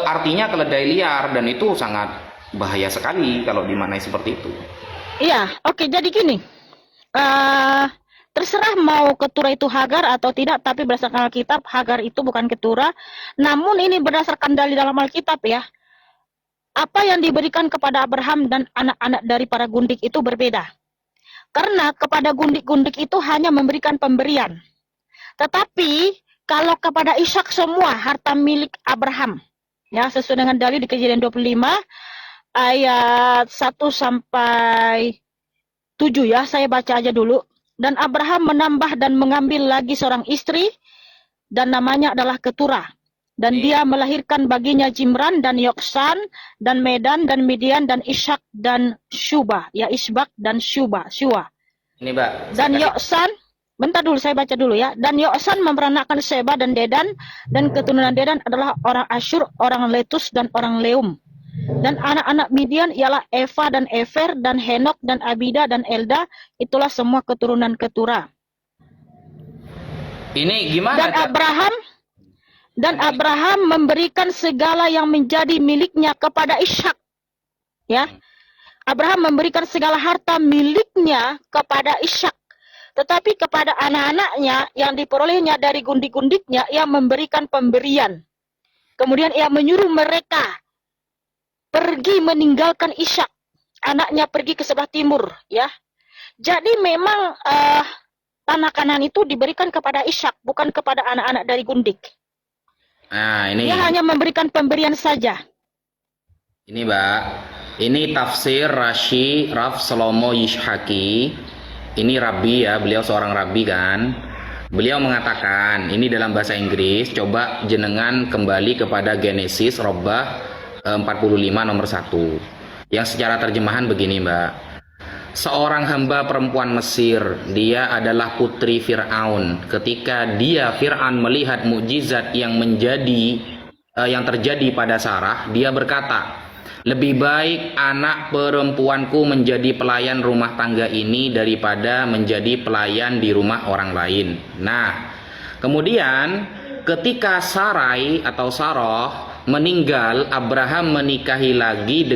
Artinya keledai liar dan itu sangat bahaya sekali kalau dimaknai seperti itu. Iya, oke. Jadi gini, eh terserah mau keturah itu Hagar atau tidak, tapi berdasarkan Alkitab, Hagar itu bukan keturah. Namun ini berdasarkan dalil dalam Alkitab ya, apa yang diberikan kepada Abraham dan anak-anak dari para gundik itu berbeda. Karena kepada gundik-gundik itu hanya memberikan pemberian. Tetapi kalau kepada Ishak semua harta milik Abraham. Ya, sesuai dengan dalil di Kejadian 25 ayat 1 sampai 7 ya, saya baca aja dulu. Dan Abraham menambah dan mengambil lagi seorang istri dan namanya adalah Keturah. Dan dia melahirkan baginya Jimran dan Yoksan dan Medan dan Midian dan Ishak dan Syuba. Ya, Isbak dan Syuba. Ini Mbak, saya Dan kasih. Yoksan, bentar dulu saya baca dulu ya. Dan Yoksan memperanakkan Seba dan Dedan, dan keturunan Dedan adalah orang Asyur, orang Letus, dan orang Leum. Dan anak-anak Midian ialah Eva dan Efer dan Henok dan Abida dan Elda, itulah semua keturunan Keturah. Ini gimana? Dan Abraham memberikan segala yang menjadi miliknya kepada Ishak. Ya, Abraham memberikan segala harta miliknya kepada Ishak. Tetapi kepada anak-anaknya yang diperolehnya dari gundik-gundiknya, ia memberikan pemberian. Kemudian ia menyuruh mereka pergi meninggalkan Ishak. Anaknya pergi ke sebelah timur. Ya, jadi memang tanah Kanan itu diberikan kepada Ishak, bukan kepada anak-anak dari gundik. Nah, ini. Dia hanya memberikan pemberian saja. Ini Mbak, ini tafsir Rashi Raf Salomo Yishaki. Ini Rabi ya, beliau seorang Rabi kan. Beliau mengatakan, ini dalam bahasa Inggris, coba jenengan kembali kepada Genesis Robah 45 nomor 1. Yang secara terjemahan begini Mbak. Seorang hamba perempuan Mesir, dia adalah putri Fir'aun. Ketika Fir'aun melihat mukjizat yang terjadi pada Sarah, dia berkata, lebih baik anak perempuanku menjadi pelayan rumah tangga ini daripada menjadi pelayan di rumah orang lain. Nah, kemudian ketika Sarai atau Sarah meninggal, Abraham menikah lagi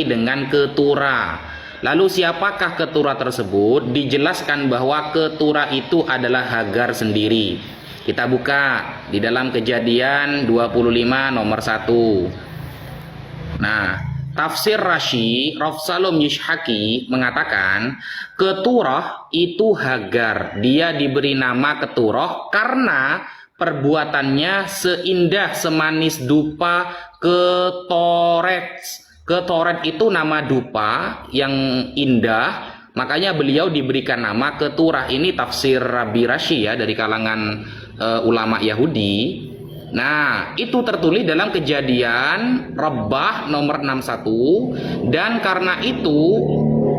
dengan Keturah. Lalu siapakah Keturah tersebut? Dijelaskan bahwa Keturah itu adalah Hagar sendiri. Kita buka di dalam Kejadian 25 nomor 1. Nah, tafsir Rashi Rafsalom Yishaki mengatakan Keturah itu Hagar. Dia diberi nama Keturah karena perbuatannya seindah semanis dupa ketoret. Ketoret itu nama dupa yang indah, makanya beliau diberikan nama Keturah. Ini tafsir Rabi Rashi ya, dari kalangan ulama Yahudi. Nah, itu tertulis dalam Kejadian Rabbah nomor 61, dan karena itu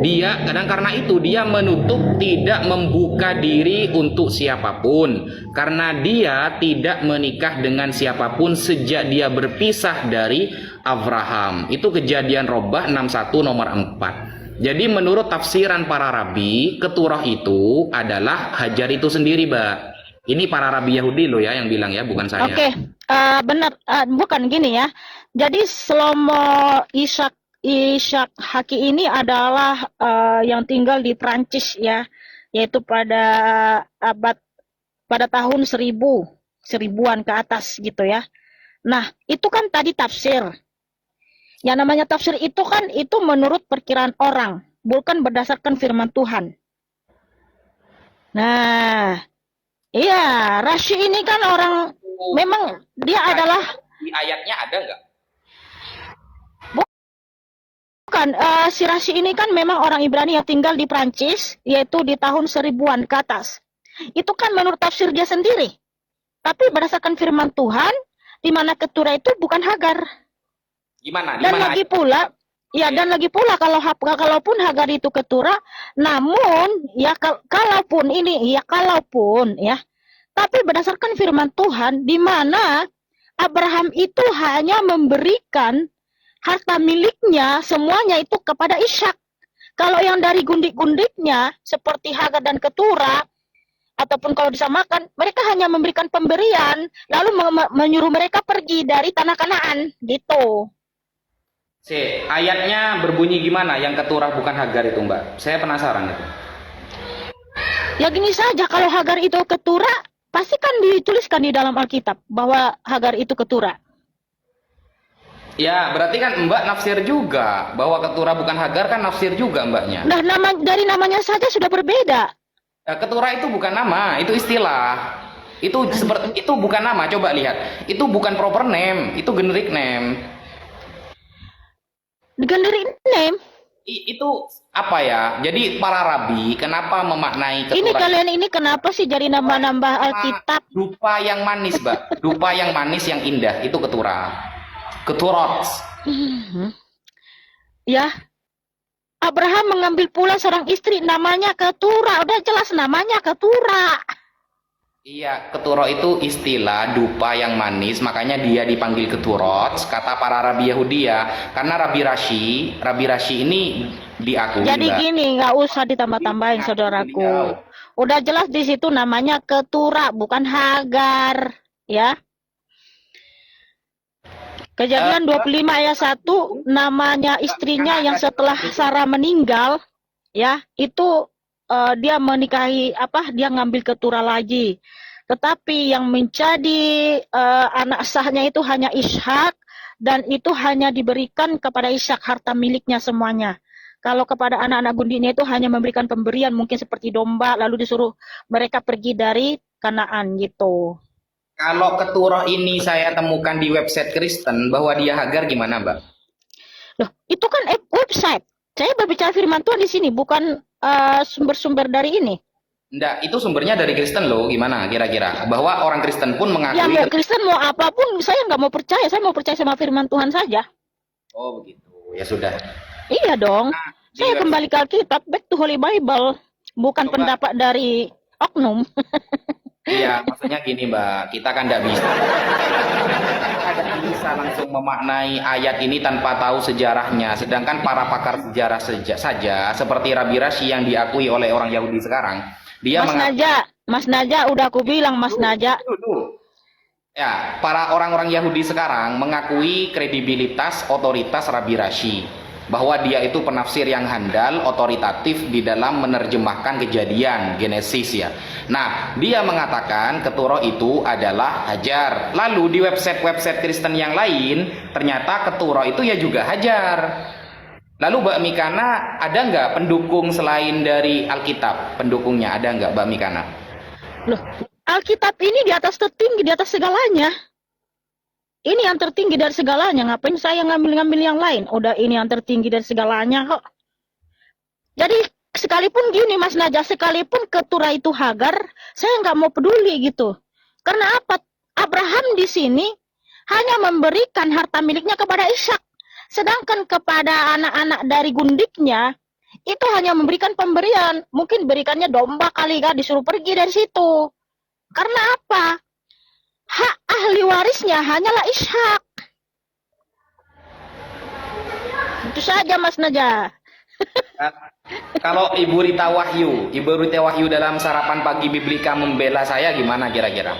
dia menutup, tidak membuka diri untuk siapapun, karena dia tidak menikah dengan siapapun sejak dia berpisah dari Abraham. Itu Kejadian Rabbah 61 nomor 4. Jadi menurut tafsiran para rabi, Keturah itu adalah Hajar itu sendiri, Mbak. Ini para rabi Yahudi loh ya yang bilang ya, bukan saya. Oke, benar. Bukan gini ya. Jadi Shlomo Ishak Haki ini adalah yang tinggal di Prancis ya, yaitu pada tahun seribuan ke atas gitu ya. Nah, itu kan tadi tafsir. Yang namanya tafsir itu kan itu menurut perkiraan orang, bukan berdasarkan firman Tuhan. Nah, iya, Rashi ini kan orang, memang dia adalah, Di ayatnya ada nggak? bukan, si Rashi ini kan memang orang Ibrani yang tinggal di Prancis, yaitu di tahun seribuan ke atas. Itu kan menurut tafsir dia sendiri. Tapi berdasarkan firman Tuhan, di mana Keturah itu bukan Hagar. Gimana? Dan lagi pula, ya, dan lagi pula kalaupun Hagar itu Keturah, namun ya kalaupun ya, tapi berdasarkan firman Tuhan, di mana Abraham itu hanya memberikan harta miliknya semuanya itu kepada Ishak. Kalau yang dari gundik-gundiknya seperti Hagar dan Keturah, ataupun kalau disamakan, mereka hanya memberikan pemberian, lalu menyuruh mereka pergi dari tanah Kanaan, gitu. Ayatnya berbunyi gimana yang keturah bukan Hagar itu, Mbak? Saya penasaran itu. Ya gini saja, kalau Hagar itu keturah, pasti kan dituliskan di dalam Alkitab bahwa Hagar itu keturah. Ya, berarti kan Mbak nafsir juga bahwa keturah bukan Hagar, kan nafsir juga Mbaknya. Nah, dari namanya saja sudah berbeda. Keturah itu bukan nama, itu istilah. Itu seperti itu bukan nama. Coba lihat, itu bukan proper name, itu generic name. Generic name? Itu apa ya? Jadi para rabi kenapa memaknai keturah? Ini kalian ini kenapa sih jadi nambah-nambah Alkitab? Dupa yang manis, Mbak. Dupa yang manis yang indah itu keturah. Keturot. Ya. Abraham mengambil pula seorang istri namanya Keturah. Udah jelas namanya Keturah. Iya, keturot itu istilah dupa yang manis, makanya dia dipanggil keturot, kata para rabi Yahudi ya. Karena Rabi Rashi ini diakui. Jadi gini, nggak usah ditambah-tambahin saudaraku. Udah jelas di situ namanya Keturah, bukan Hagar, ya. Kejadian 25 ayat 1, namanya istrinya yang setelah Sarah meninggal, ya, itu dia menikahi dia ngambil Keturah lagi. Tetapi yang menjadi anak sahnya itu hanya Ishak, dan itu hanya diberikan kepada Ishak harta miliknya semuanya. Kalau kepada anak-anak gundinya itu hanya memberikan pemberian mungkin seperti domba, lalu disuruh mereka pergi dari Kanaan gitu. Kalau keturah ini saya temukan di website Kristen bahwa dia Hagar, gimana, Mbak? Loh, itu kan website. Saya berbicara firman Tuhan di sini, bukan sumber-sumber dari ini. Enggak, itu sumbernya dari Kristen loh. Gimana kira-kira? Bahwa orang Kristen pun mengakui. Ya mau Kristen mau apapun, saya nggak mau percaya. Saya mau percaya sama firman Tuhan saja. Oh begitu. Ya sudah. Iya dong. Saya kembali ke Alkitab, back to Holy Bible, bukan pendapat dari oknum. Iya, maksudnya gini Mbak, kita kan tidak bisa langsung memaknai ayat ini tanpa tahu sejarahnya. Sedangkan para pakar sejarah saja, seperti Rabi Rashi yang diakui oleh orang Yahudi sekarang, dia Mas Naja, udah aku bilang Mas Naja. Ya, para orang-orang Yahudi sekarang mengakui kredibilitas otoritas Rabi Rashi, bahwa dia itu penafsir yang handal, otoritatif di dalam menerjemahkan kejadian Genesis ya. Nah, dia mengatakan keturah itu adalah Hajar. Lalu di website Kristen yang lain, ternyata keturah itu ya juga Hajar. Lalu Mbak Mikana, ada nggak pendukung selain dari Alkitab? Pendukungnya ada nggak Mbak Mikana? Loh, Alkitab ini di atas tertinggi, di atas segalanya. Ini yang tertinggi dari segalanya. Ngapain saya ngambil-ngambil yang lain? Udah ini yang tertinggi dari segalanya kok. Jadi sekalipun gini Mas Naja, sekalipun keturah itu Hagar, saya nggak mau peduli gitu. Karena apa? Abraham di sini hanya memberikan harta miliknya kepada Ishak. Sedangkan kepada anak-anak dari gundiknya, itu hanya memberikan pemberian. Mungkin berikannya domba kali kan, disuruh pergi dari situ. Karena apa? Hak ahli warisnya hanyalah Ishak. Itu saja Mas Naja. Kalau Ibu Rita Wahyu dalam sarapan pagi Biblika membela saya gimana kira-kira?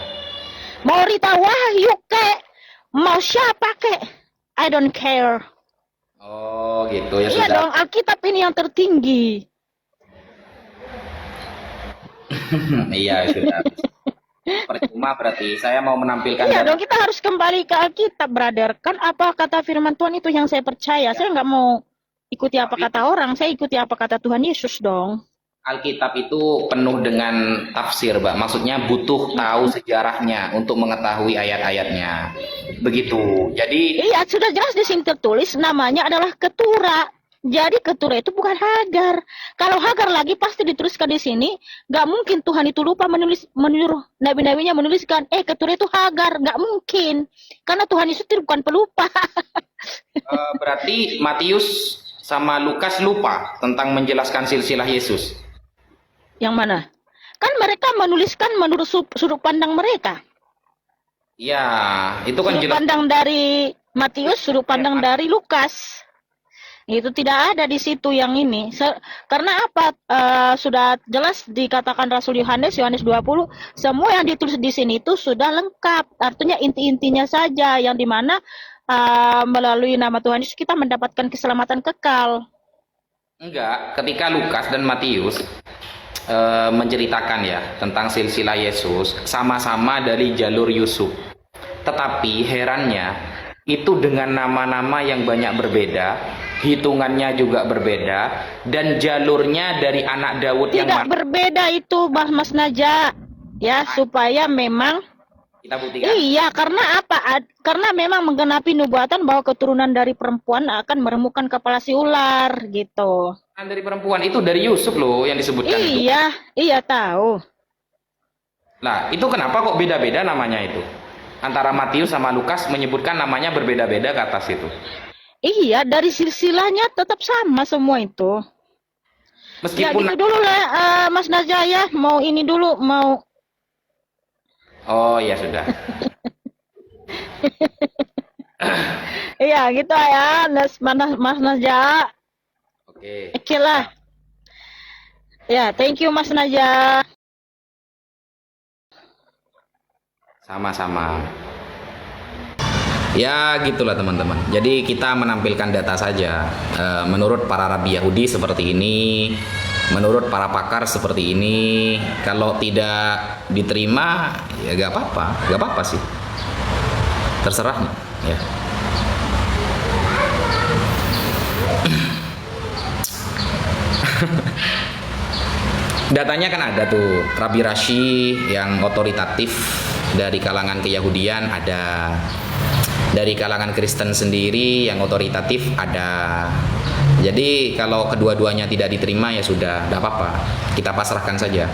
Mau Rita Wahyu kek, mau siapa kek, I don't care. Oh gitu ya. Iya dong, Alkitab ini yang tertinggi. Iya sudah. Percuma berarti saya mau menampilkan. Iya dong, kita harus kembali ke Alkitab, brother. Kan apa kata firman Tuhan itu yang saya percaya. Saya nggak mau ikuti apa kata orang, saya ikuti apa kata Tuhan Yesus dong. Alkitab itu penuh dengan tafsir, Mbak. Maksudnya butuh tahu sejarahnya untuk mengetahui ayat-ayatnya. Begitu. Jadi iya, sudah jelas di sini tertulis namanya adalah keturah. Jadi keturah itu bukan Hagar. Kalau Hagar lagi pasti dituliskan di sini. Gak mungkin Tuhan itu lupa menyuruh nabi-nabinya menuliskan, keturah itu Hagar. Gak mungkin. Karena Tuhan Yesus itu bukan pelupa. Berarti Matius sama Lukas lupa tentang menjelaskan silsilah Yesus. Yang mana? Kan mereka menuliskan menurut sudut pandang mereka. Ya, itu kan sudut pandang dari Matius, sudut pandang dari Lukas. Itu tidak ada di situ yang ini. Karena apa? Sudah jelas dikatakan Rasul Yohanes, Yohanes 20, semua yang ditulis di sini itu sudah lengkap. Artinya inti-intinya saja yang dimana melalui nama Tuhan Yesus kita mendapatkan keselamatan kekal. Enggak, ketika Lukas dan Matius menceritakan ya tentang silsilah Yesus sama-sama dari jalur Yusuf. Tetapi herannya itu dengan nama-nama yang banyak berbeda, hitungannya juga berbeda, dan jalurnya dari anak Daud yang Tidak berbeda itu, Mas Naja. Ya, supaya memang kita buktikan. iya, karena apa? Karena memang menggenapi nubuatan bahwa keturunan dari perempuan akan meremukkan kepala si ular gitu. Kan dari perempuan itu dari Yusuf loh yang disebutkan itu. Iya, iya tahu. Nah, itu kenapa kok beda-beda namanya itu? Antara Matius sama Lukas menyebutkan namanya berbeda-beda ke atas itu. Iya, dari silsilahnya tetap sama semua itu. Ya Meskipun gitu dulu lah, Mas Najaya. Mau ini dulu, mau. oh ya sudah. Iya gitu ya, Mas Najaya. Oke. Oke lah. Ya, thank you Mas Najaya. Sama-sama. Ya gitulah teman-teman. Jadi kita menampilkan data saja. Menurut para rabi Yahudi seperti ini, menurut para pakar seperti ini. Kalau tidak diterima, ya gak apa-apa sih. Terserah nih, ya. Datanya kan ada tuh, Rabi Rashi yang otoritatif dari kalangan keyahudian ada, dari kalangan Kristen sendiri yang otoritatif ada. Jadi kalau kedua-duanya tidak diterima ya sudah, tidak apa-apa, kita pasrahkan saja.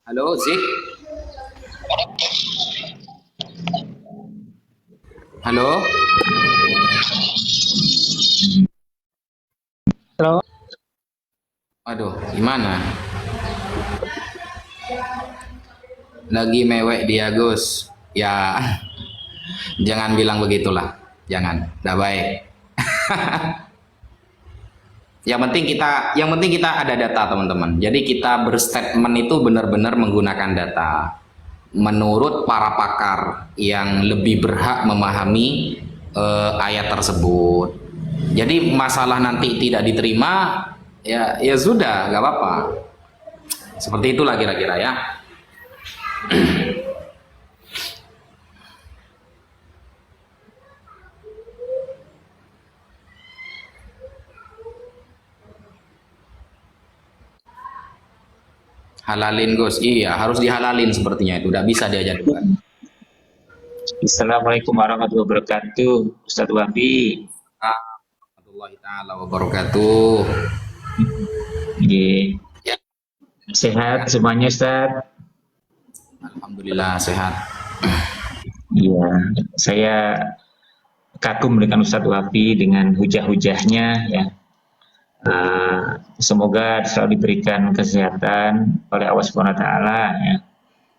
Halo, Zik. Halo. Halo. Aduh, gimana? Lagi mewek dia, Gus. Ya, jangan bilang begitulah. Jangan, tidak baik. Yang penting kita ada data, teman-teman. Jadi kita berstatement itu benar-benar menggunakan data. Menurut para pakar yang lebih berhak memahami ayat tersebut. Jadi masalah nanti tidak diterima, ya sudah, nggak apa-apa. Seperti itulah kira-kira ya. Halalin Gus, iya harus dihalalin sepertinya itu, udah bisa diajak debat. Assalamualaikum warahmatullahi wabarakatuh, Ustadz Wafi. Warahmatullahi taala wabarakatuh. Ya. Sehat semuanya, Ustadz? Alhamdulillah sehat. Iya, saya kagum dengan Ustadz Wafi dengan hujah-hujahnya ya. Semoga selalu diberikan kesehatan oleh Allah Subhanahu wa taala ya.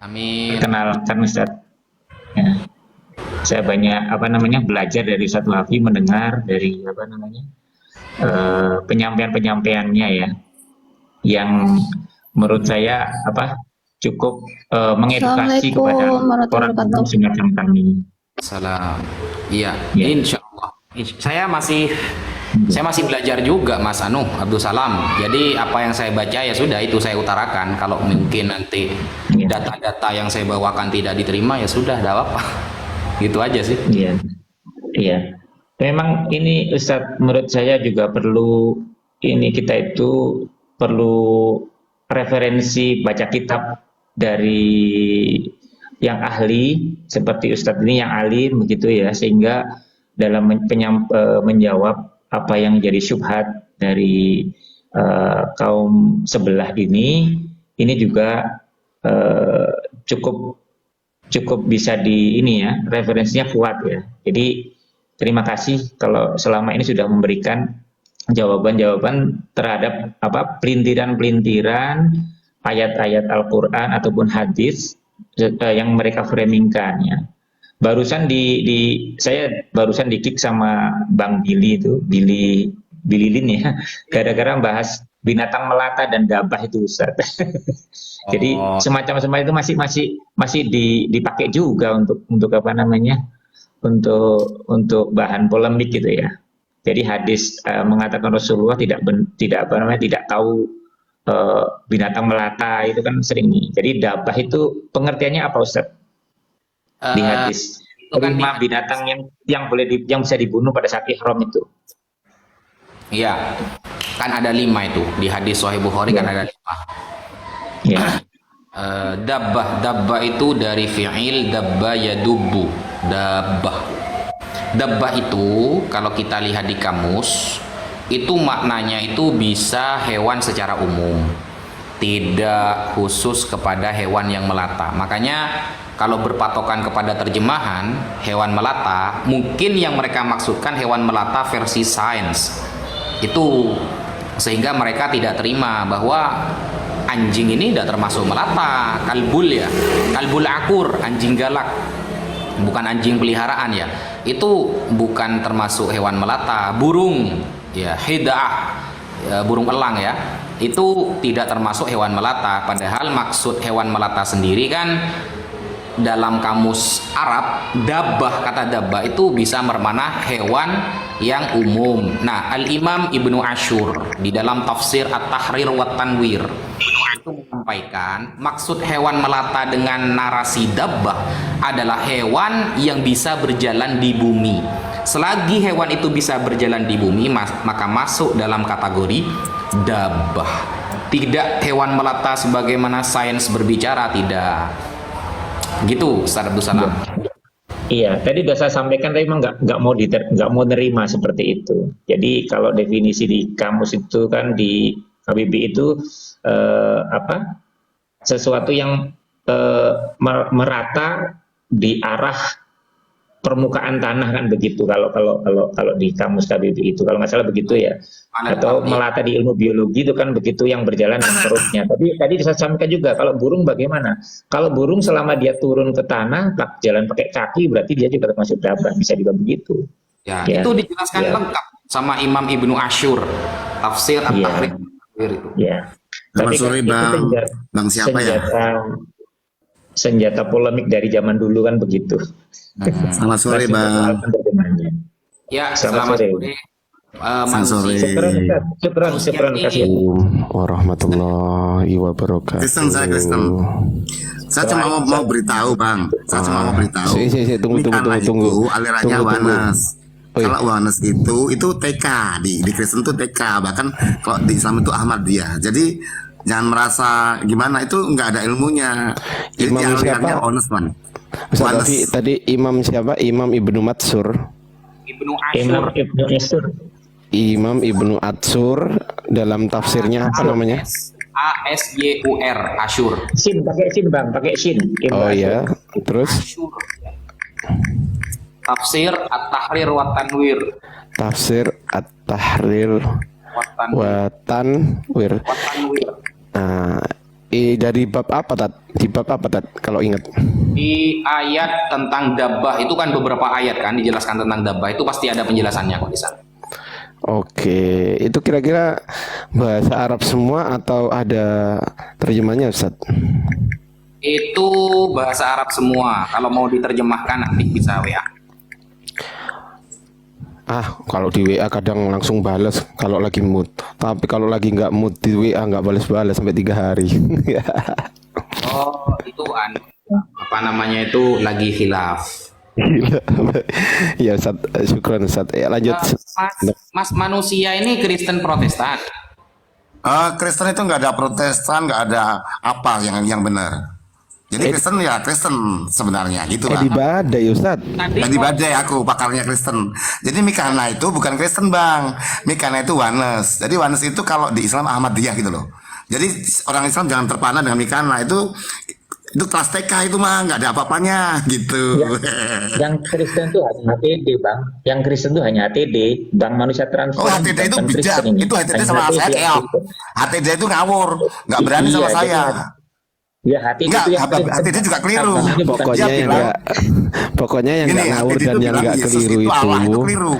Amin. Kenalkan Ustadz. Ya. Saya banyak belajar dari Ustadz Wafi, mendengar dari penyampaian-penyampaiannya ya, yang menurut saya cukup mengedukasi kepada orang semacam kami. Salam. Iya, ya. Insya Allah. Saya masih belajar juga, Mas Abdul Salam. Jadi apa yang saya baca ya sudah itu saya utarakan. Kalau mungkin nanti data-data yang saya bawakan tidak diterima ya sudah, tidak apa-apa. Gitu aja sih. Iya, iya. Memang ini Ustadz, menurut saya juga kita itu perlu referensi baca kitab dari yang ahli seperti Ustadz ini yang alim begitu ya, sehingga dalam menjawab apa yang jadi syubhat dari kaum sebelah ini juga eh, cukup cukup bisa referensinya kuat ya. Jadi terima kasih kalau selama ini sudah memberikan jawaban-jawaban terhadap pelintiran-pelintiran ayat-ayat Al-Quran ataupun hadis yang mereka framingkan ya. Saya barusan di-kick sama Bang Billy itu, Billy Lin ya, gara-gara bahas binatang melata dan gabah itu Ustaz. Jadi semacam itu masih dipakai juga untuk apa namanya? Untuk bahan polemik gitu ya. Jadi hadis mengatakan Rasulullah tidak tahu binatang melata itu kan sering nih. Jadi dabah itu pengertiannya apa Ustaz? Di hadis itu kan 5 binatang yang bisa dibunuh pada saat ihram itu. Iya, kan ada 5 itu di hadis Sahih Bukhari kan ada 5. Ya. Dabbah itu dari fi'il dabba yadubbu. Dabbah itu kalau kita lihat di kamus itu maknanya itu bisa hewan secara umum, tidak khusus kepada hewan yang melata. Makanya kalau berpatokan kepada terjemahan hewan melata, mungkin yang mereka maksudkan hewan melata versi sains itu, sehingga mereka tidak terima bahwa anjing ini tidak termasuk melata. Kalbul akur, anjing galak, bukan anjing peliharaan ya, itu bukan termasuk hewan melata. Burung ya, hidah, burung elang ya, itu tidak termasuk hewan melata. Padahal maksud hewan melata sendiri kan dalam kamus Arab, kata dabbah itu bisa bermakna hewan yang umum. Nah, Al-Imam Ibnu Ashur di dalam tafsir At-Tahrir wa Tanwir itu menyampaikan maksud hewan melata dengan narasi dabbah adalah hewan yang bisa berjalan di bumi. Selagi hewan itu bisa berjalan di bumi, maka masuk dalam kategori dabbah. Tidak hewan melata sebagaimana sains berbicara, tidak. Gitu, Ustaz Abdul Salam. Iya, tadi sudah saya sampaikan, tapi memang nggak mau nerima seperti itu. Jadi kalau definisi di kamus itu kan di KBBI itu sesuatu yang merata di arah permukaan tanah kan begitu. Kalau di kamus KBBI itu kalau nggak salah begitu ya. Atau melata di ilmu biologi itu kan begitu, yang berjalan dengan perutnya. Tapi tadi saya sampaikan juga kalau burung bagaimana? Kalau burung selama dia turun ke tanah, jalan pakai kaki, berarti dia juga termasuk dabbah, bisa juga begitu. Ya, itu dijelaskan lengkap sama Imam Ibnu Ashur, tafsir At-Tahrir itu. Ya. Selamat sore Bang. Bang siapa ya? Senjata polemik dari zaman dulu kan begitu. Selamat sore Bang. Ya, selamat sore. Syukran kasih. Warahmatullahi wabarakatuh. Kristen. Saya cuma mau beritahu Bang. Tunggu. Alirannya Wanes. Kalau Wanes itu TK di Kristen itu TK, bahkan kalau di Islam itu Ahmadiyah. Jadi jangan merasa gimana, itu nggak ada ilmunya. Jadi alirannya Wanes Man. Tadi Imam siapa? Imam Ibnu Matsur. Imam Ibnu Atsur dalam tafsirnya apa namanya? ASYUR, Ashur. Sin, pakai sin Bang, pakai sin. Oh iya, terus? Ashur. Tafsir At-Tahrir wa Tanwir. Tafsir At-Tahrir wa Tanwir. Dari bab apa Tat? Di bab apa Tat kalau ingat? Di ayat tentang dabbah itu kan beberapa ayat kan dijelaskan tentang dabbah, itu pasti ada penjelasannya kok di sana. Oke, itu kira-kira bahasa Arab semua atau ada terjemahnya Ustaz? Itu bahasa Arab semua. Kalau mau diterjemahkan nanti bisa WA. Kalau di WA kadang langsung balas kalau lagi mood. Tapi kalau lagi nggak mood di WA nggak balas-balas sampai 3 hari. Oh, itu apa namanya itu lagi khilaf. Ya Ustaz, syukran Ustaz. Ya lanjut. Mas manusia ini Kristen Protestan. Kristen itu nggak ada Protestan, nggak ada apa yang benar. Jadi Kristen ya Kristen sebenarnya gitu Edi Bang. Badai Ustad. Tadi badai aku pakarnya Kristen. Jadi Mikana itu bukan Kristen Bang. Mikana itu Wanes. Jadi Wanes itu kalau di Islam Ahmadiyah gitu loh. Jadi orang Islam jangan terpana dengan Mikana itu kelas TK itu mah nggak ada apa-apanya gitu. Yang Kristen tuh hanya HTD, Bang. Yang Kristen tuh hanya HTD, Bang, manusia transform. Oh HTD itu bukan bijak. Kristen ini. Itu HTD Hanya sama saya HTD. keok. HTD itu ngawur, nggak berani sama Iya, saya. Ya, HTD Enggak, itu yang HTD juga keliru. Agamanya bukan Pokoknya Dia yang bilang- nggak, pokoknya yang Gini, nggak ngawur HTD dan itu yang bilang nggak Yesus keliru itu Allah, itu keliru.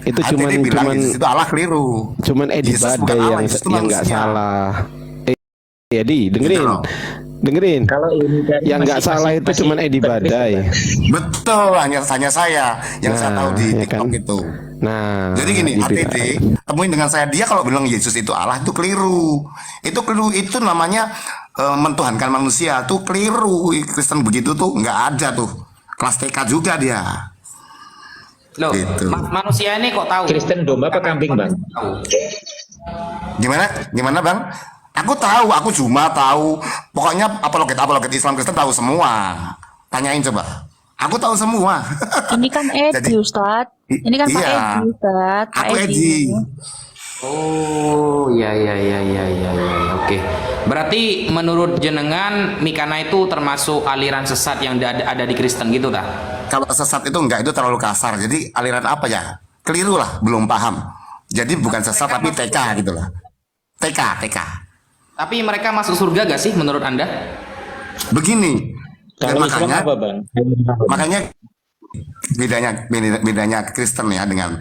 itu HTD cuman bilang cuman Yesus itu Allah keliru. cuman Edi Yesus bukan Badai Allah, yang Yesus itu nggak manusia. salah. Edi, dengerin, Gitu loh. dengerin. Kalau ini dari Yang nggak salah itu cuman Edi Badai. Betul, hanya saya yang saya Nah, tahu di ya TikTok kan? itu. Nah, Jadi gini, gitu. HTD temuin dengan saya, dia kalau bilang Yesus itu Allah itu keliru. Itu keliru, itu namanya mentuhankan manusia tuh keliru. Kristen begitu tuh nggak ada tuh. Kelas TK juga dia. Loh, Gitu. manusia ini kok tahu? Kristen domba apa kambing, Bang? Gimana? Gimana Bang? Aku tahu, aku cuma tahu. Pokoknya apologet Islam Kristen tahu semua. Tanyain coba. Aku tahu semua. Ini kan Edi, Jadi- Ustadz. Ini kan Pak Iya. Edi, Ustadz. Pak Aku Edi. Oh, ya. Oke. Berarti menurut jenengan Mikana itu termasuk aliran sesat yang ada di Kristen gitu dah? Kalau sesat itu enggak, itu terlalu kasar. Jadi aliran apa ya? Keliru lah, belum paham. Jadi bukan sesat tapi TK gitu lah. TK. Tapi mereka masuk surga gak sih menurut Anda? Begini. Dan Kalau Islam makanya apa, Bang? makanya bedanya Kristen ya dengan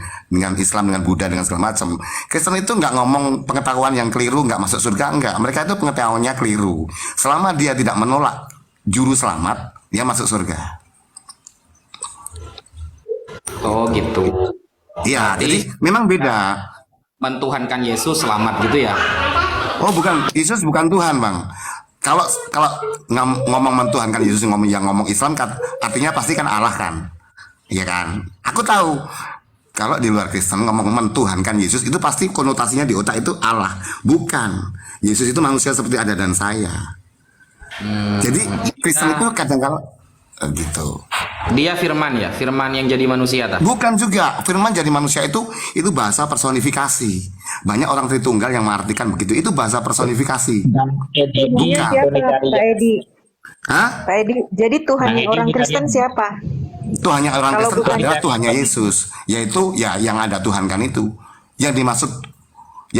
Islam, dengan Buddha, dengan segala macam. Kristen itu nggak ngomong pengetahuan yang keliru nggak masuk surga, enggak. Mereka itu pengetahuannya keliru. Selama dia tidak menolak juru selamat, dia masuk surga. Oh gitu. Iya, jadi memang beda. Mentuhankan Yesus selamat gitu ya? Oh bukan, Yesus bukan Tuhan Bang. Kalau ngomong mentuhankan Yesus, yang ngomong Islam kan artinya pasti kan Allah kan, iya kan? Aku tahu kalau di luar Kristen ngomong mentuhankan Yesus itu pasti konotasinya di otak itu Allah, bukan. Yesus itu manusia seperti Anda dan saya. Jadi Kristen itu kadang-kadang gitu. Dia firman ya? Firman yang jadi manusia tak? Bukan juga, firman jadi manusia itu bahasa personifikasi. Banyak orang Tritunggal yang mengartikan begitu. Itu bahasa personifikasi. Dan Edi Bukan. Siapa Pak Edi? Hah? Pak Edi, jadi Tuhan Nah, Edi orang ini Kristen tadi- siapa? Tuhannya orang Kalau Kristen bukan- adalah Tuhannya Yesus, yaitu ya yang ada Tuhan kan itu. Yang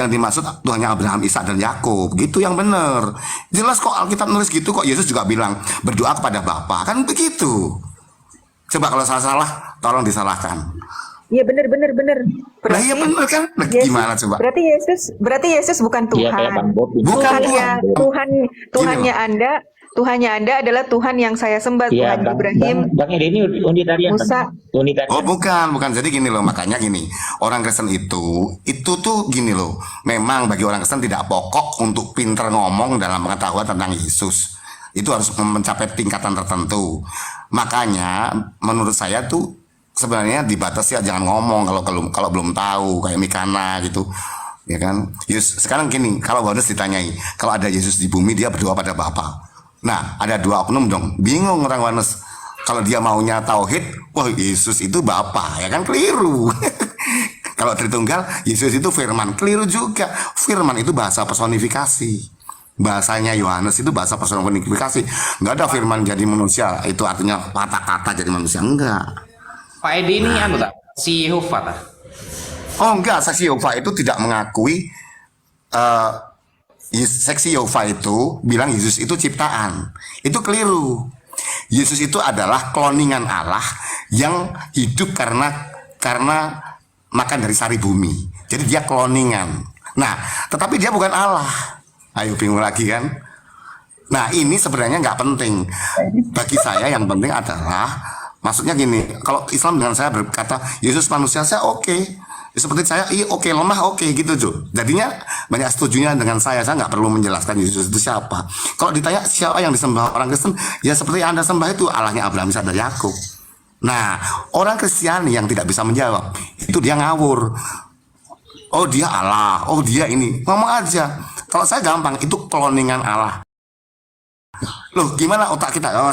dimaksud Tuhannya Abraham, Ishak dan Yakub. Gitu yang benar. Jelas kok Alkitab nulis gitu kok. Yesus juga bilang berdoa kepada Bapa. Kan begitu. Coba kalau salah tolong disalahkan. Iya benar. Nah iya benar kan? Nah, gimana coba? Berarti Yesus bukan Dia Tuhan. kayak Bang Bob. Bukan Tuhannya Anda adalah Tuhan yang saya sembah, Iya, Tuhan Bang Ibrahim. Edi ini unitarian. Musa. Bang. Unitarian. Oh bukan. Jadi gini loh, makanya gini, orang Kristen itu tuh gini loh, memang bagi orang Kristen tidak pokok untuk pinter ngomong dalam pengetahuan tentang Yesus. Itu harus mencapai tingkatan tertentu. Makanya menurut saya tuh sebenarnya dibatasi ya, jangan ngomong kalau belum tahu, kayak Mikana gitu. Ya kan? Sekarang gini, kalau Wanes ditanyai, kalau ada Yesus di bumi dia berdoa pada Bapa. Nah, ada dua oknum dong. Bingung orang Wanes. Kalau dia maunya tauhid, wah Yesus itu Bapa, ya kan keliru. Kalau Tritunggal, Yesus itu firman, keliru juga. Firman itu bahasa personifikasi. Bahasanya Yohanes itu bahasa personifikasi. Enggak ada firman jadi manusia, itu artinya kata-kata jadi manusia, enggak. Pak Edi ini anu tak? Si Yehova tak? Oh enggak, saksi Yehova itu tidak mengakui saksi Yehova itu bilang Yesus itu ciptaan. Itu keliru. Yesus itu adalah kloningan Allah yang hidup karena makan dari sari bumi. Jadi dia kloningan. Nah, tetapi dia bukan Allah. Ayo bingung lagi kan? Nah, ini sebenarnya nggak penting. Bagi saya yang penting adalah, maksudnya gini, kalau Islam dengan saya berkata Yesus manusia, saya oke. Seperti saya, iya oke, lemah oke gitu tuh. Jadinya banyak setujunya dengan saya nggak perlu menjelaskan Yesus itu siapa. Kalau ditanya siapa yang disembah orang Kristen, ya seperti yang Anda sembah itu Allahnya Abraham, Ishak dan Yakub. Nah, orang Kristiani yang tidak bisa menjawab, itu dia ngawur. Oh dia Allah, oh dia ini, ngomong aja. Kalau saya gampang, itu kloningan Allah. Loh, gimana otak kita? Oh,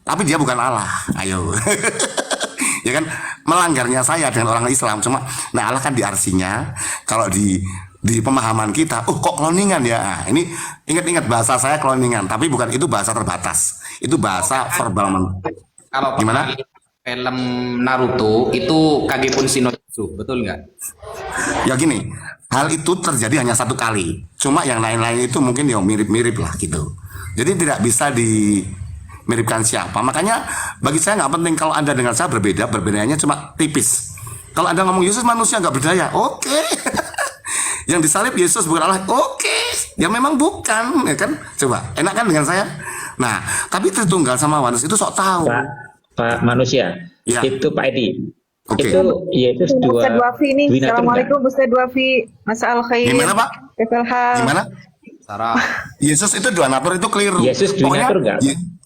tapi dia bukan Allah. Ayo. Ya kan, melanggarnya saya dengan orang Islam. Cuma, nah Allah kan di arsinya. Kalau di pemahaman kita, oh kok cloningan ya? Nah, ini ingat-ingat bahasa saya cloningan, tapi bukan, itu bahasa terbatas. Itu bahasa verbal. Kalau Gimana? film Naruto itu Kage Bunshin no Jutsu, betul nggak? Ya gini, hal itu terjadi hanya satu kali. Cuma yang lain-lain itu mungkin ya mirip-mirip lah gitu. Jadi tidak bisa dimiripkan siapa. Makanya bagi saya nggak penting kalau Anda dengan saya berbeda, berbedanya cuma tipis. Kalau Anda ngomong Yesus manusia nggak berdaya, oke. Yang disalib Yesus bukan Allah, oke. Ya memang bukan, ya kan? Coba, enak kan dengan saya? Nah, tapi Tritunggal sama Oneness itu sok tahu. Pak manusia, Ya. itu Pak Edi. Oke. Itu Yesus Ustaz Wafi nih. Dwi Natur Assalamualaikum Ustaz Wafi. Masa al khair. Gimana Pak? Kefal hal. Gimana? Sarah. Yesus itu dua natur itu keliru. Yesus dua Pokoknya, natur nggak?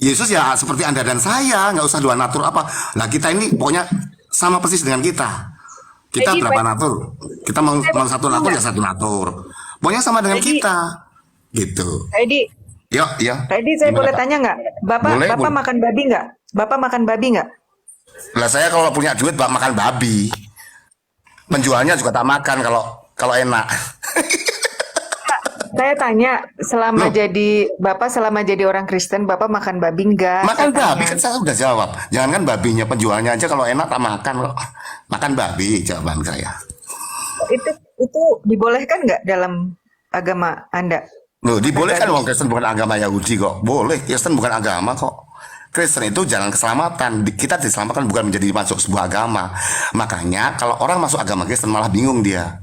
Yesus ya seperti Anda dan saya, nggak usah dua natur apa. Nah kita ini pokoknya sama persis dengan kita. Kita Jadi, berapa Pak- natur? Kita mau satu natur ya satu natur. Pokoknya sama dengan Jadi- kita. Gitu. Pak Edi, Yuk, ya. Pak Edi saya Gimana, boleh Pak? tanya nggak? Bapak Boleh, Bapak boleh. makan babi nggak? Bapak makan babi nggak? Lah saya kalau punya duit Pak makan babi. Penjualnya juga tak makan kalau enak. Saya tanya, selama Loh. selama jadi orang Kristen, Bapak makan babi nggak? Makan Saya tanya. babi kan saya udah jawab. Jangankan babinya, penjualnya aja kalau enak tak makan kok. Makan babi jawaban saya. Itu dibolehkan nggak dalam agama Anda? Loh, dibolehkan wong Kristen bukan agama Yahudi kok. Boleh, Kristen bukan agama kok. Kristen itu jalan keselamatan. Kita diselamatkan bukan menjadi masuk sebuah agama. Makanya kalau orang masuk agama Kristen malah bingung dia.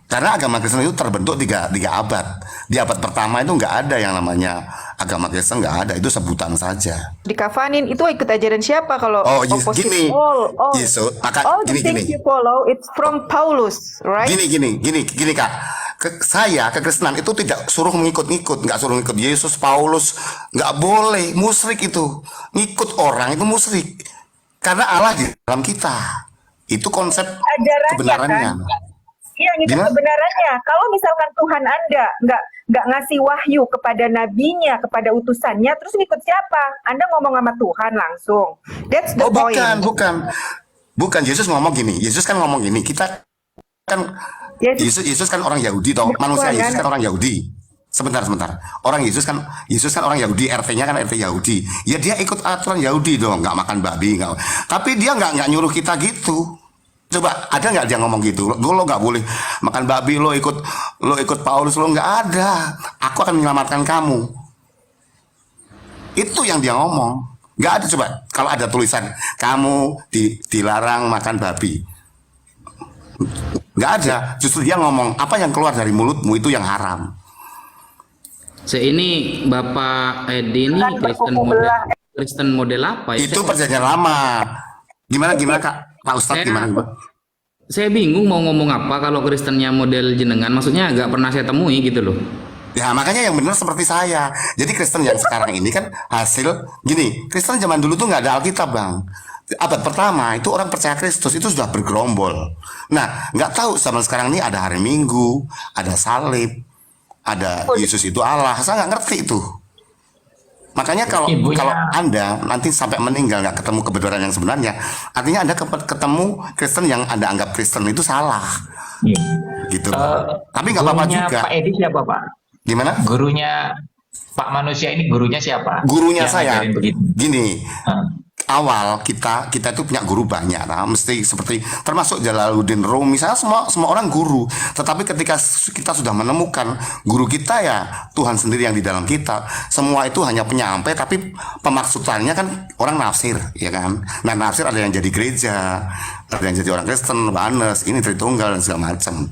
Karena agama Kristen itu terbentuk tiga abad. Di abad pertama itu nggak ada yang namanya agama Kristen, nggak ada. Itu sebutan saja. Dikafanin itu ikut ajaran siapa kalau Oh, opposite? gini. Oh, Yesus, maka all the gini. things you follow, it's from Paulus, right? Gini Kak. Saya kekristenan itu tidak suruh mengikut-ngikut, nggak suruh ngikut Yesus, Paulus, nggak boleh, musyrik itu. Ngikut orang itu musyrik. Karena Allah di dalam kita. Itu konsep Ajarannya kebenarannya. kan? Iya, ngikut Gimana? kebenarannya. Kalau misalkan Tuhan Anda nggak ngasih wahyu kepada nabinya, kepada utusannya, terus ngikut siapa? Anda ngomong sama Tuhan langsung. That's the Oh point. bukan. Yesus ngomong gini. Yesus kan ngomong gini. Kita kan Yesus kan orang Yahudi toh. Manusia Bukan, Yesus kan? kan orang Yahudi. Sebentar. Orang Yesus kan orang Yahudi, RT-nya kan RT Yahudi. Ya dia ikut aturan Yahudi dong, nggak makan babi, nggak. Tapi dia nggak nyuruh kita gitu. Coba ada nggak dia ngomong gitu? Lo nggak boleh makan babi, lo ikut Paulus, lo nggak ada. Aku akan menyelamatkan kamu. Itu yang dia ngomong. Nggak ada coba. Kalau ada tulisan kamu dilarang makan babi. Nggak ada. Justru dia ngomong apa yang keluar dari mulutmu itu yang haram. Ini Bapak Edi ini Kan Kristen model apa ya? Itu perjanjian lama. Gimana Kak? Pak Ustadz gimana? Saya bingung mau ngomong apa kalau Kristennya model jenengan. Maksudnya agak pernah saya temui gitu loh. Ya makanya yang benar seperti saya. Jadi Kristen yang sekarang ini kan hasil gini. Kristen zaman dulu tuh nggak ada Alkitab Bang. Abad pertama itu orang percaya Kristus itu sudah bergerombol. Nah nggak tahu zaman sekarang ini ada hari Minggu, ada salib, ada Yesus itu Allah. Saya nggak ngerti itu. Makanya kalau Anda nanti sampai meninggal nggak ketemu kebenaran yang sebenarnya, artinya Anda ketemu Kristen yang Anda anggap Kristen itu salah, Iya. gitu. Tapi nggak apa-apa Gurunya juga. Pak Edi siapa Pak? Gimana? Gurunya Pak Manusia ini gurunya siapa? Gurunya Yang saya, ngajarin begitu. gini. Hah. Awal kita itu punya guru banyak, nah, mesti seperti termasuk Jalaluddin Rumi, misalnya semua orang guru. Tetapi ketika kita sudah menemukan guru kita ya Tuhan sendiri yang di dalam kita, semua itu hanya penyampai, tapi pemaksudannya kan orang nafsir, ya kan? Nah nafsir ada yang jadi gereja, ada yang jadi orang Kristen, Oneness, ini Tritunggal dan segala macam.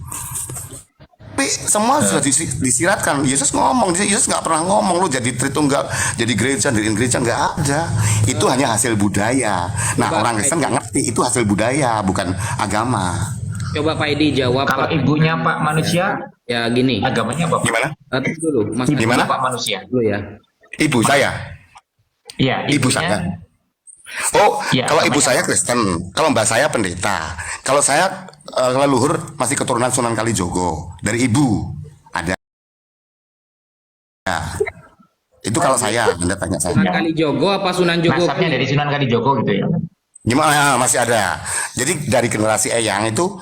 Tapi semua sudah disiratkan. Yesus ngomong, Yesus nggak pernah ngomong lu jadi Tritunggal, jadi gereja, diriin gereja, nggak ada. Itu hanya hasil budaya. Nah orang Kristen nggak ngerti itu hasil budaya, bukan agama. Coba Pak Edi jawab. Kalau ibunya Pak Manusia, Ya gini. agamanya apa Pak? Gimana? Tunggu dulu, Mas. Gimana? Pak Manusia. Dulu ya. Ibu saya. Iya, Ibu ibunya. saya. Oh, Ya, kalau ibu namanya saya Kristen, kalau mbak saya pendeta. Kalau saya leluhur masih keturunan Sunan Kalijogo dari ibu ada. Ya. Itu Itu kalau saya, Anda tanya saya. Sunan Kalijogo apa Sunan Jogo? Nasabnya dari Sunan Kalijogo gitu ya. Gimana? Masih ada. Jadi dari generasi Eyang itu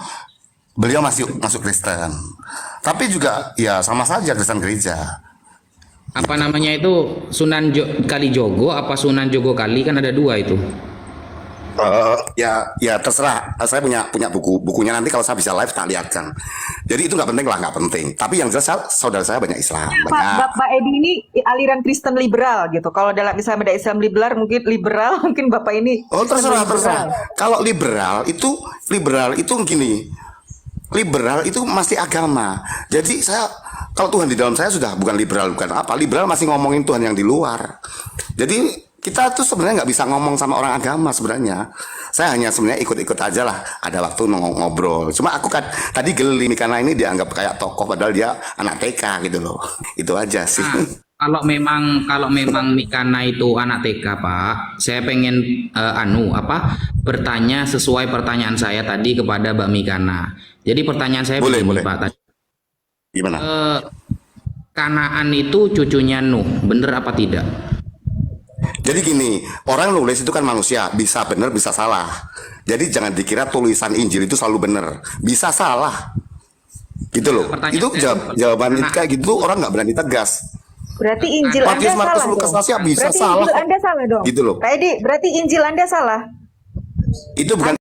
beliau masih masuk Kristen. Tapi juga ya sama saja Kristen gereja. Apa namanya itu Kalijogo apa Sunan Jogo Kali, kan ada dua itu. Ya terserah. Saya punya bukunya, nanti kalau saya bisa live tak lihatkan. Jadi itu nggak penting lah, nggak penting. Tapi yang jelas saudara saya banyak Islam. Banyak. Pak Edi ini aliran Kristen liberal gitu. Kalau dalam Islam ada Islam liberal, mungkin Bapak ini Oh Kristen terserah. Kalau liberal itu gini. Liberal itu masih agama. Jadi kalau Tuhan di dalam saya sudah bukan liberal, bukan apa. Liberal masih ngomongin Tuhan yang di luar. Jadi kita tuh sebenarnya nggak bisa ngomong sama orang agama sebenarnya. Saya hanya sebenarnya ikut-ikut aja lah. Ada waktu ngobrol. Cuma aku kan tadi geli karena ini dianggap kayak tokoh padahal dia anak TK gitu loh. Itu aja sih. Kalau memang Mikana itu anak TK, Pak, saya pengen bertanya sesuai pertanyaan saya tadi kepada Mbak Mikana. Jadi pertanyaan saya Boleh. Pak, tadi. Gimana? Kanaan itu cucunya Nuh, bener apa tidak? Jadi gini, orang nulis itu kan manusia, bisa benar bisa salah. Jadi jangan dikira tulisan Injil itu selalu benar, bisa salah. Gitu loh. Itu jawaban itu kayak gitu orang nggak berani tegas. Berarti Injil Matius, Anda Markus, salah Lukas, dong. Matius bisa Berarti salah. Injil Anda salah dong. Gitu loh. Pak Edi, berarti Injil Anda salah. Itu bukan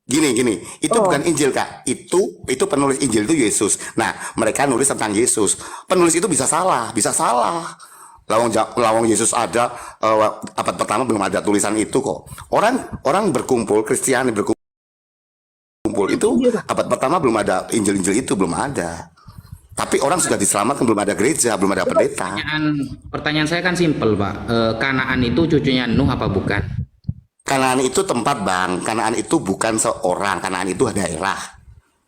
gini. Itu bukan Injil, Kak. Itu penulis Injil itu Yesus. Nah, mereka nulis tentang Yesus. Penulis itu bisa salah. Lawang Yesus ada abad pertama belum ada tulisan itu kok. Orang berkumpul, Kristiani berkumpul itu abad pertama belum ada Injil itu, belum ada. Tapi orang sudah diselamatkan, belum ada gereja, belum ada pendeta. Pertanyaan saya kan simpel, Pak. Kanaan itu cucunya Nuh apa bukan? Kanaan itu tempat, Bang. Kanaan itu bukan seorang. Kanaan itu daerah.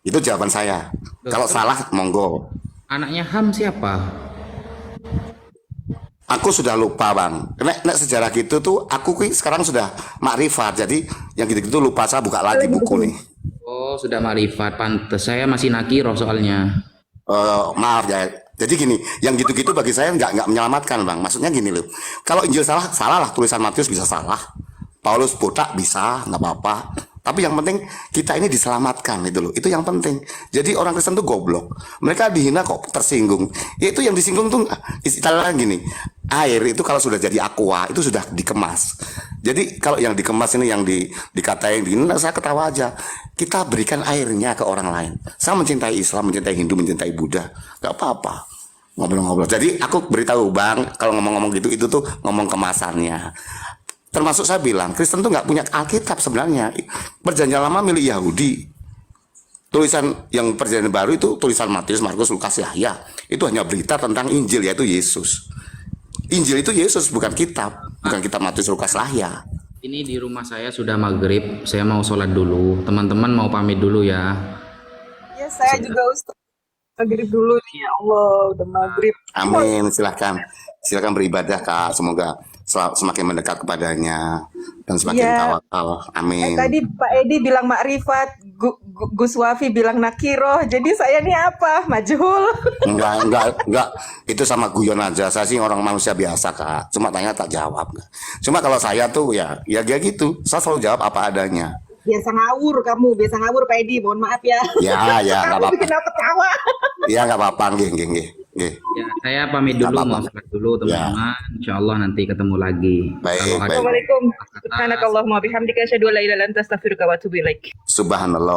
Itu jawaban saya. Kalau salah, monggo. Anaknya Ham siapa? Aku sudah lupa, Bang. Nek sejarah gitu tuh, aku sekarang sudah makrifat. Jadi yang gitu-gitu lupa, saya buka lagi buku nih. Oh, sudah makrifat. Pantes, saya masih nakiro soalnya. Maaf ya. Jadi gini, yang gitu-gitu bagi saya nggak menyelamatkan, Bang. Maksudnya gini loh. Kalau Injil salah lah. Tulisan Matius bisa salah. Paulus botak bisa, nggak apa-apa. Tapi yang penting kita ini diselamatkan itu loh. Itu yang penting. Jadi orang Kristen tuh goblok. Mereka dihina kok tersinggung. Ya itu yang disinggung tuh istilahnya gini. Air itu kalau sudah jadi aqua itu sudah dikemas. Jadi kalau yang dikemas ini yang dikatain gini, nah saya ketawa aja. Kita berikan airnya ke orang lain. Saya mencintai Islam, mencintai Hindu, mencintai Buddha. Gak apa-apa. Ngobrol-ngobrol. Jadi aku beritahu, Bang, kalau ngomong-ngomong gitu itu tuh ngomong kemasannya. Termasuk saya bilang, Kristen tuh nggak punya Alkitab sebenarnya. Perjanjian lama milik Yahudi. Tulisan yang perjanjian baru itu tulisan Matius, Markus, Lukas, Yahya. Itu hanya berita tentang Injil, yaitu Yesus. Injil itu Yesus, bukan kitab. Bukan kitab Matius, Lukas, Yahya. Ini di rumah saya sudah maghrib. Saya mau sholat dulu. Teman-teman mau pamit dulu ya. Ya, saya juga Ustaz. Maghrib dulu nih, ya Allah, udah maghrib. Amin, silakan beribadah, Kak. Semoga semakin mendekat kepadanya dan semakin tawakal. Amin. Tadi Pak Edi bilang makrifat, Gus Wafi bilang nakiroh. Jadi saya nih apa? Majhul. Enggak. Itu sama guyon aja. Saya sih orang manusia biasa, Kak. Cuma tanya tak jawab. Cuma kalau saya tuh ya dia gitu. Saya selalu jawab apa adanya. Biasa ngawur kamu, biasa ngawur Pak Edi. Mohon maaf ya. Ya, enggak apa-apa. Bikin aku ketawa. Ya enggak apa-apa, nggih. Ya, saya pamit dulu, mau sholat dulu teman-teman. Insya Allah nanti ketemu lagi. Baik. Assalamualaikum. Subhanakallahumma bihamdika asyhadu an la ilaha illa anta astaghfiruka wa atubu ilaik. Subhanallah.